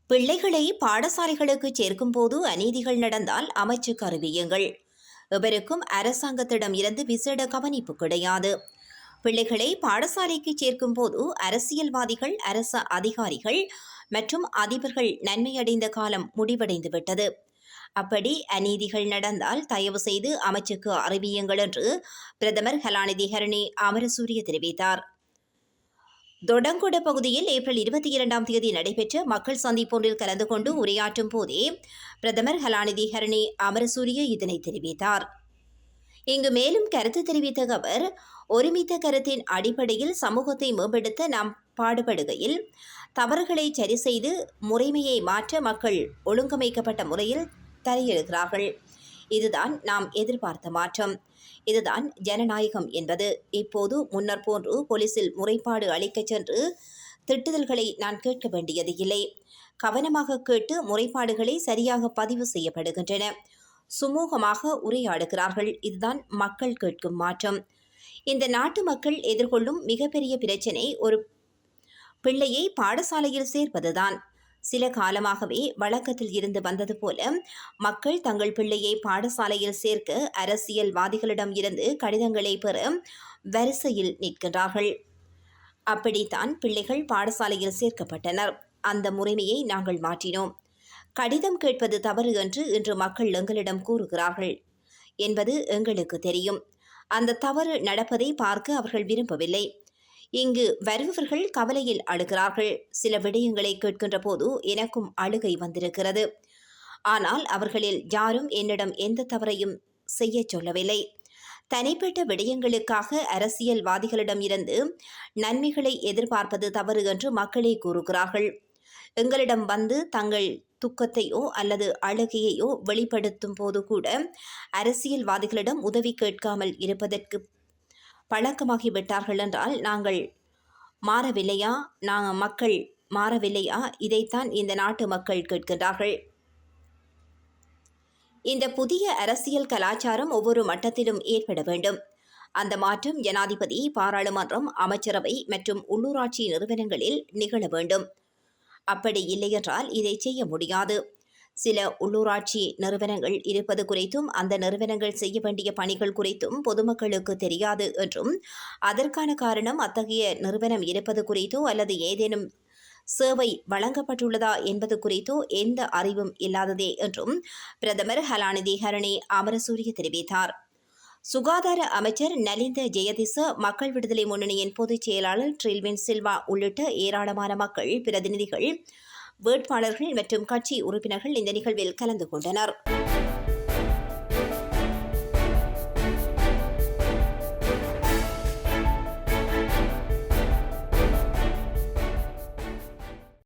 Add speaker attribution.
Speaker 1: பிள்ளைகளை பாடசாலைகளுக்கு சேர்க்கும் போது அநீதிகள் நடந்தால் அமைச்சுக்கு அறிவியுங்கள். எவருக்கும் அரசாங்கத்திடம் இருந்து விசேட கவனிப்பு கிடையாது. பிள்ளைகளை பாடசாலைக்கு சேர்க்கும் போது அரசியல்வாதிகள், அரச அதிகாரிகள் மற்றும் அதிபர்கள் நன்மையடைந்த காலம் முடிவடைந்துவிட்டது. அப்படி அநீதிகள் நடந்தால் தயவு செய்து அமைச்சுக்கு அறிவியுங்கள் என்று பிரதமர் கலாநிதி ஹரணி அமரசூரிய தெரிவித்தார். தொடங்குட பகுதியில் ஏப்ரல் 22ஆம் தேதி நடைபெற்ற மக்கள் சந்திப்பொன்றில் கலந்து கொண்டு உரையாற்றும் போதே பிரதமர் கலாநிதி ஹரணி அமரசூரிய இதனை தெரிவித்தார். இங்கு மேலும் கருத்து தெரிவித்த அவர், ஒருமித்த கருத்தின் அடிப்படையில் சமூகத்தை மேம்படுத்த நாம் பாடுபடுகையில் தவறுகளை சரி செய்து முறைமையை மாற்ற மக்கள் ஒழுங்கமைக்கப்பட்ட முறையில் தலையிடுகிறார்கள். இதுதான் நாம் எதிர்பார்த்த மாற்றம். இதுதான் ஜனநாயகம் என்பது. இப்போது முன்னர் போன்று போலீசில் முறைப்பாடு அளிக்கச் சென்று திட்டுதல்களை நான் கேட்க வேண்டியது இல்லை. கவனமாக கேட்டு முறைப்பாடுகளை சரியாக பதிவு செய்யப்படுகின்றன. சுமூகமாக உரையாடுகிறார்கள். இதுதான் மக்கள் கேட்கும் மாற்றம். இந்த நாட்டு மக்கள் எதிர்கொள்ளும் மிகப்பெரிய பிரச்சினை ஒரு பிள்ளையை பாடசாலையில் சேர்ப்பதுதான். சில காலமாகவே வழக்கத்தில் இருந்து வந்தது போல மக்கள் தங்கள் பிள்ளையை பாடசாலையில் சேர்க்க அரசியல்வாதிகளிடம் இருந்து கடிதங்களை பெற வரிசையில் நிற்கின்றார்கள். அப்படித்தான் பிள்ளைகள் பாடசாலையில் சேர்க்கப்பட்டனர். அந்த முறைமையை நாங்கள் மாற்றினோம். கடிதம் கேட்பது தவறு என்று இன்று மக்கள் எங்களிடம் கூறுகிறார்கள் என்பது எங்களுக்கு தெரியும். அந்த தவறு நடப்பதை பார்க்க அவர்கள் விரும்பவில்லை. இங்கு வருபவர்கள் கவலையில் அழுகிறார்கள். சில விடயங்களை கேட்கின்ற போது எனக்கும் அழுகை வந்திருக்கிறது. ஆனால் அவர்களில் யாரும் என்னிடம் எந்த தவறையும் செய்ய சொல்லவில்லை. தனிப்பட்ட விடயங்களுக்காக அரசியல்வாதிகளிடம் இருந்து நன்மைகளை எதிர்பார்ப்பது தவறு என்று மக்களே கூறுகிறார்கள். எங்களிடம் வந்து தங்கள் துக்கத்தையோ அல்லது அழுகையையோ வெளிப்படுத்தும் போது கூட அரசியல்வாதிகளிடம் உதவி கேட்காமல் இருப்பதற்கு பழக்கமாகிவிட்டார்கள் என்றால் நாங்கள் மாறவில்லையா? மக்கள் மாறவில்லையா? இதைத்தான் இந்த நாட்டு மக்கள் கேட்கின்றார்கள். இந்த புதிய அரசியல் கலாச்சாரம் ஒவ்வொரு மட்டத்திலும் ஏற்பட வேண்டும். அந்த மாற்றம் ஜனாதிபதி, பாராளுமன்றம், அமைச்சரவை மற்றும் உள்ளூராட்சி நிறுவனங்களில் நிகழ வேண்டும். அப்படி இல்லையென்றால் இதை செய்ய முடியாது. சில உள்ளூராட்சி நிறுவனங்கள் இருப்பது குறித்தும் அந்த நிறுவனங்கள் செய்ய வேண்டிய பணிகள் குறித்தும் பொதுமக்களுக்கு தெரியாது என்றும், அதற்கான காரணம் அத்தகைய நிறுவனம் இருப்பது குறித்தோ அல்லது ஏதேனும் சேவை வழங்கப்பட்டுள்ளதா என்பது குறித்தோ எந்த அறிவும் இல்லாததே என்றும் பிரதமர் கலாநிதி ஹரணி அமரசூரிய தெரிவித்தார். சுகாதார அமைச்சர் நலிந்த ஜெயதிச, மக்கள் விடுதலை முன்னணியின் பொதுச் செயலாளர் ட்ரில்வின் சில்வா உள்ளிட்ட ஏராளமான மக்கள் பிரதிநிதிகள், வேட்பாளர்கள் மற்றும் கட்சி உறுப்பினர்கள் இந்த நிகழ்வில் கலந்து கொண்டனர்.